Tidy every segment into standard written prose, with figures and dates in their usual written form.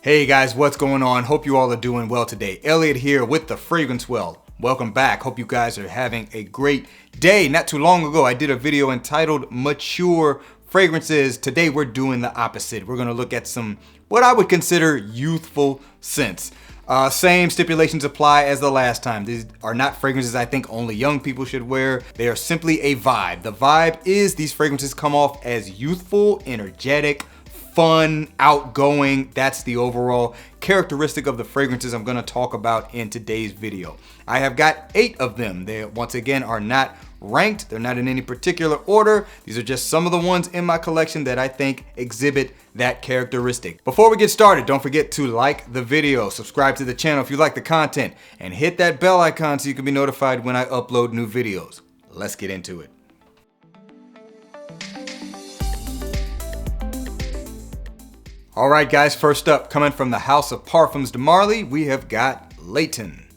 Hey guys, what's going on? Hope you all are doing well today. Elliot here with The Fragrance Well. Welcome back. Hope you guys are having a great day. Not too long ago, I did a video entitled Mature Fragrances. Today, we're doing the opposite. We're going to look at some, what I would consider youthful scents. Same stipulations apply as the last time. These are not fragrances I think only young people should wear. They are simply a vibe. The vibe is these fragrances come off as youthful, energetic, fun, outgoing. That's the overall characteristic of the fragrances I'm going to talk about in today's video. I have got 8 of them. They once again are not ranked. They're not in any particular order. These are just some of the ones in my collection that I think exhibit that characteristic. Before we get started, don't forget to like the video, subscribe to the channel if you like the content, and hit that bell icon so you can be notified when I upload new videos. Let's get into it. All right, guys, first up, coming from the House of Parfums de Marly, we have got Layton.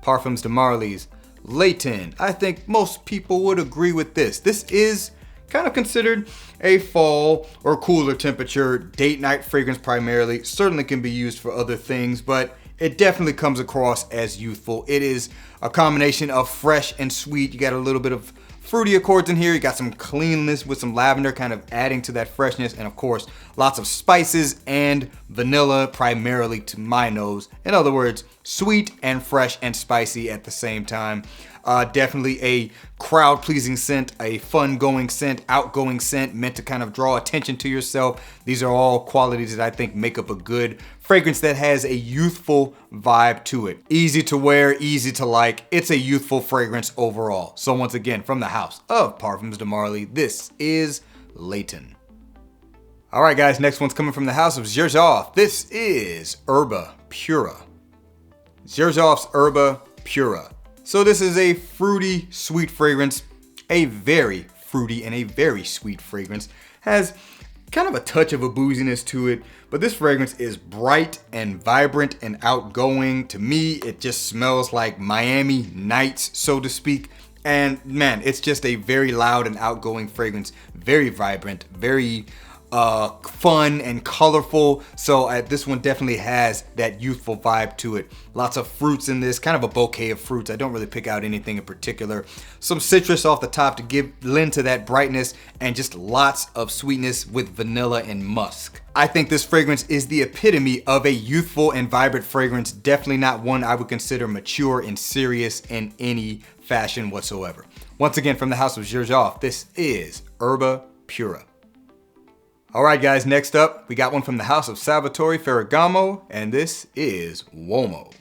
Parfums de Marly's Layton. I think most people would agree with this. This is kind of considered a fall or cooler temperature date night fragrance primarily. Certainly can be used for other things, but it definitely comes across as youthful. It is a combination of fresh and sweet. You got a little bit of fruity accords in here. You got some cleanness with some lavender kind of adding to that freshness, and of course lots of spices and vanilla, primarily to my nose. In other words, sweet and fresh and spicy at the same time. Definitely a crowd pleasing scent, a fun going scent, outgoing scent, meant to kind of draw attention to yourself. These are all qualities that I think make up a good fragrance that has a youthful vibe to it. Easy to wear, easy to like. It's a youthful fragrance overall. So once again, from the House of Parfums de Marly, this is Layton. All right, guys, next one's coming from the House of Xerjoff. This is Erba Pura. Xerjoff's Erba Pura. So this is a fruity, sweet fragrance, a very fruity and a very sweet fragrance. Has kind of a touch of a booziness to it, but this fragrance is bright and vibrant and outgoing. To me, it just smells like Miami nights, so to speak. And man, it's just a very loud and outgoing fragrance, very vibrant, very fun and colorful. So this one definitely has that youthful vibe to it. Lots of fruits in this, kind of a bouquet of fruits. I don't really pick out anything in particular. Some citrus off the top to lend to that brightness, and just lots of sweetness with vanilla and musk. I think this fragrance is the epitome of a youthful and vibrant fragrance. Definitely not one I would consider mature and serious in any fashion whatsoever. Once again, from the House of Xerjoff, this is Erba Pura. All right, guys, next up, we got one from the House of Salvatore Ferragamo, and this is Uomo.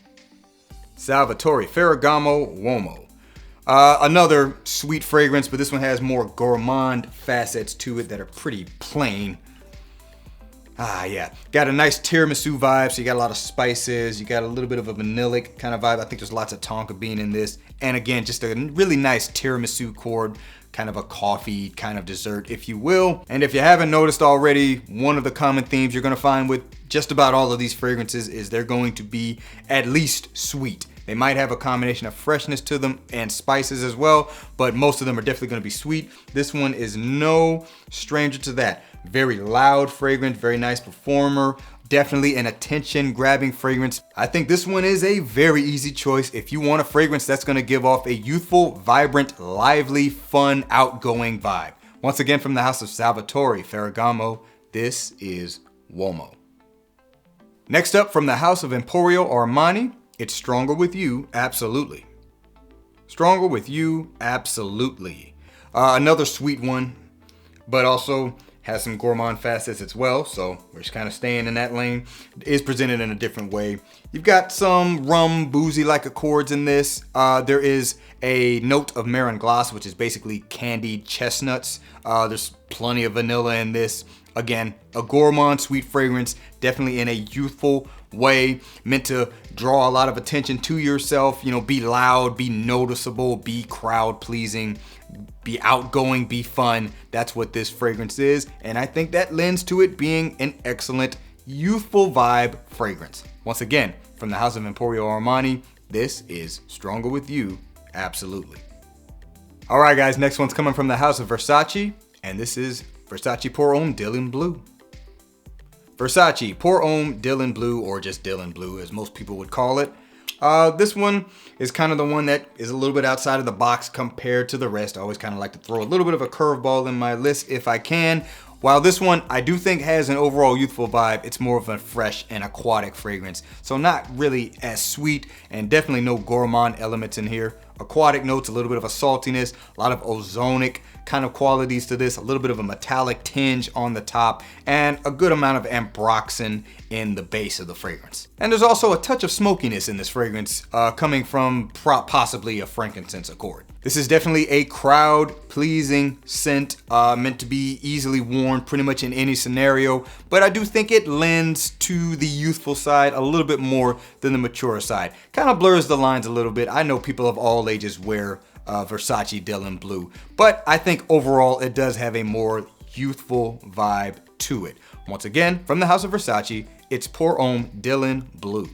Salvatore Ferragamo Uomo. Another sweet fragrance, but this one has more gourmand facets to it that are pretty plain. Yeah, got a nice tiramisu vibe, so you got a lot of spices, you got a little bit of a vanillic kind of vibe. I think there's lots of tonka bean in this. And again, just a really nice tiramisu chord, kind of a coffee kind of dessert, if you will. And if you haven't noticed already, one of the common themes you're gonna find with just about all of these fragrances is they're going to be at least sweet. They might have a combination of freshness to them and spices as well, but most of them are definitely gonna be sweet. This one is no stranger to that. Very loud fragrance, very nice performer. Definitely an attention-grabbing fragrance. I think this one is a very easy choice if you want a fragrance that's gonna give off a youthful, vibrant, lively, fun, outgoing vibe. Once again, from the House of Salvatore Ferragamo, this is Uomo. Next up, from the House of Emporio Armani, it's Stronger With You, Absolutely. Stronger With You, Absolutely. Another sweet one, but also has some gourmand facets as well, so we're just kind of staying in that lane. It is presented in a different way. You've got some rum, boozy-like accords in this. There is a note of Marin Glace, which is basically candied chestnuts. There's plenty of vanilla in this. Again, a gourmand sweet fragrance, definitely in a youthful way, meant to draw a lot of attention to yourself. You know, be loud, be noticeable, be crowd pleasing, be outgoing, be fun. That's what this fragrance is, and I think that lends to it being an excellent youthful vibe fragrance. Once again, from the House of Emporio Armani, this is Stronger With You, Absolutely. All right, guys, next one's coming from the House of Versace, and this is Versace Pour Homme Dylan Blue. Versace Pour Homme Dylan Blue, or just Dylan Blue as most people would call it. This one is kind of the one that is a little bit outside of the box compared to the rest. I always kind of like to throw a little bit of a curveball in my list if I can. While this one I do think has an overall youthful vibe, it's more of a fresh and aquatic fragrance. So not really as sweet, and definitely no gourmand elements in here. Aquatic notes, a little bit of a saltiness, a lot of ozonic kind of qualities to this, a little bit of a metallic tinge on the top, and a good amount of ambroxan in the base of the fragrance. And there's also a touch of smokiness in this fragrance coming from possibly a frankincense accord. This is definitely a crowd-pleasing scent, meant to be easily worn pretty much in any scenario, but I do think it lends to the youthful side a little bit more than the mature side. Kind of blurs the lines a little bit. I know people of all ages wear Versace Dylan Blue, but I think overall it does have a more youthful vibe to it. Once again, from the house of Versace, it's Pour Homme Dylan Blue.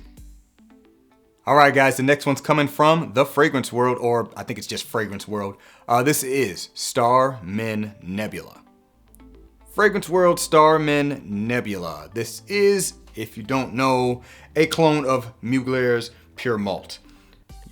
Alright guys, the next one's coming from the Fragrance World, or I think it's just Fragrance World. This is Star Men Nebula. Fragrance World Star Men Nebula. This is, if you don't know, a clone of Mugler's Pure Malt.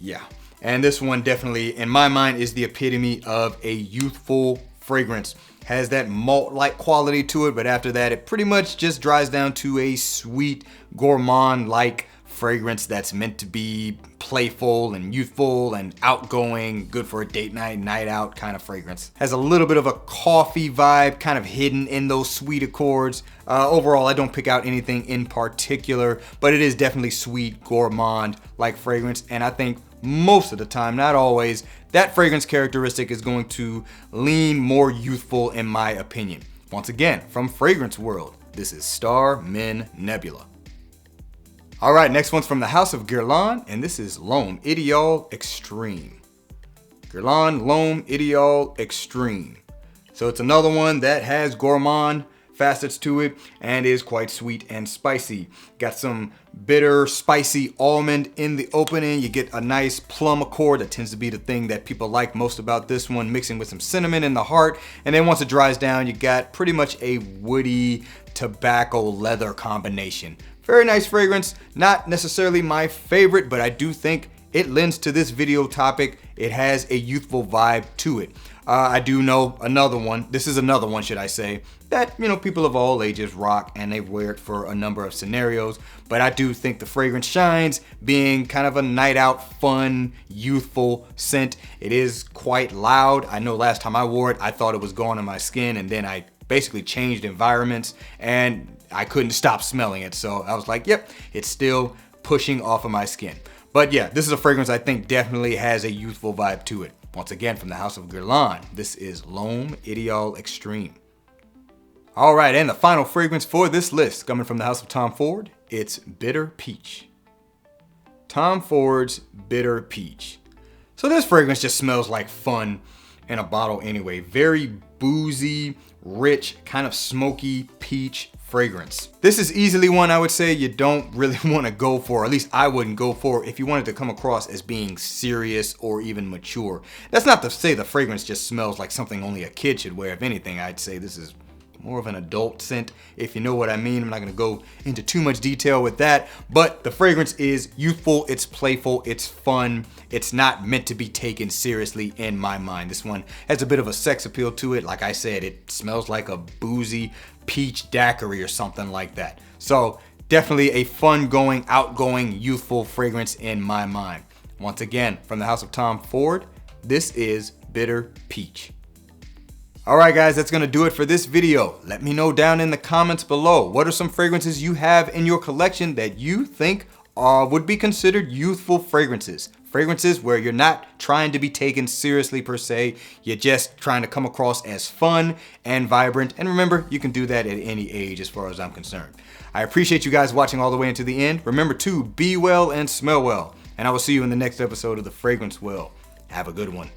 Yeah, and this one definitely, in my mind, is the epitome of a youthful fragrance. Has that malt-like quality to it, but after that, it pretty much just dries down to a sweet, gourmand-like fragrance that's meant to be playful and youthful and outgoing, good for a date night, night out kind of fragrance. Has a little bit of a coffee vibe kind of hidden in those sweet accords. Overall, I don't pick out anything in particular, but it is definitely sweet, gourmand-like fragrance, and I think most of the time, not always, that fragrance characteristic is going to lean more youthful in my opinion. Once again, from Fragrance World, this is Star Men Nebula. Alright, next one's from the house of Guerlain, and this is L'Homme Ideal Extreme. Guerlain L'Homme Ideal Extreme. So it's another one that has gourmand facets to it and is quite sweet and spicy. Got some bitter, spicy almond in the opening. You get a nice plum accord. That tends to be the thing that people like most about this one, mixing with some cinnamon in the heart. And then once it dries down, you got pretty much a woody tobacco leather combination. Very nice fragrance. Not necessarily my favorite, but I do think it lends to this video topic. It has a youthful vibe to it. I do know another one. This is another one, should I say, that, you know, people of all ages rock, and they wear it for a number of scenarios. But I do think the fragrance shines being kind of a night out, fun, youthful scent. It is quite loud. I know last time I wore it, I thought it was going on my skin, and then I basically changed environments and I couldn't stop smelling it. So I was like, yep, it's still pushing off of my skin. But yeah, this is a fragrance I think definitely has a youthful vibe to it. Once again, from the house of Guerlain, this is L'Homme Ideal Extreme. All right, and the final fragrance for this list, coming from the house of Tom Ford, it's Bitter Peach. Tom Ford's Bitter Peach. So this fragrance just smells like fun in a bottle anyway. Very boozy, rich, kind of smoky peach fragrance. This is easily one I would say you don't really want to go for, or at least I wouldn't go for, if you wanted to come across as being serious or even mature. That's not to say the fragrance just smells like something only a kid should wear. If anything, I'd say this is more of an adult scent, if you know what I mean. I'm not gonna go into too much detail with that, but the fragrance is youthful, it's playful, it's fun. It's not meant to be taken seriously in my mind. This one has a bit of a sex appeal to it. Like I said, it smells like a boozy peach daiquiri or something like that. So definitely a fun-going, outgoing, youthful fragrance in my mind. Once again, from the house of Tom Ford, this is Bitter Peach. Alright guys, that's going to do it for this video. Let me know down in the comments below, what are some fragrances you have in your collection that you think would be considered youthful fragrances? Fragrances where you're not trying to be taken seriously per se, you're just trying to come across as fun and vibrant. And remember, you can do that at any age as far as I'm concerned. I appreciate you guys watching all the way into the end. Remember to be well and smell well. And I will see you in the next episode of The Fragrance Well. Have a good one.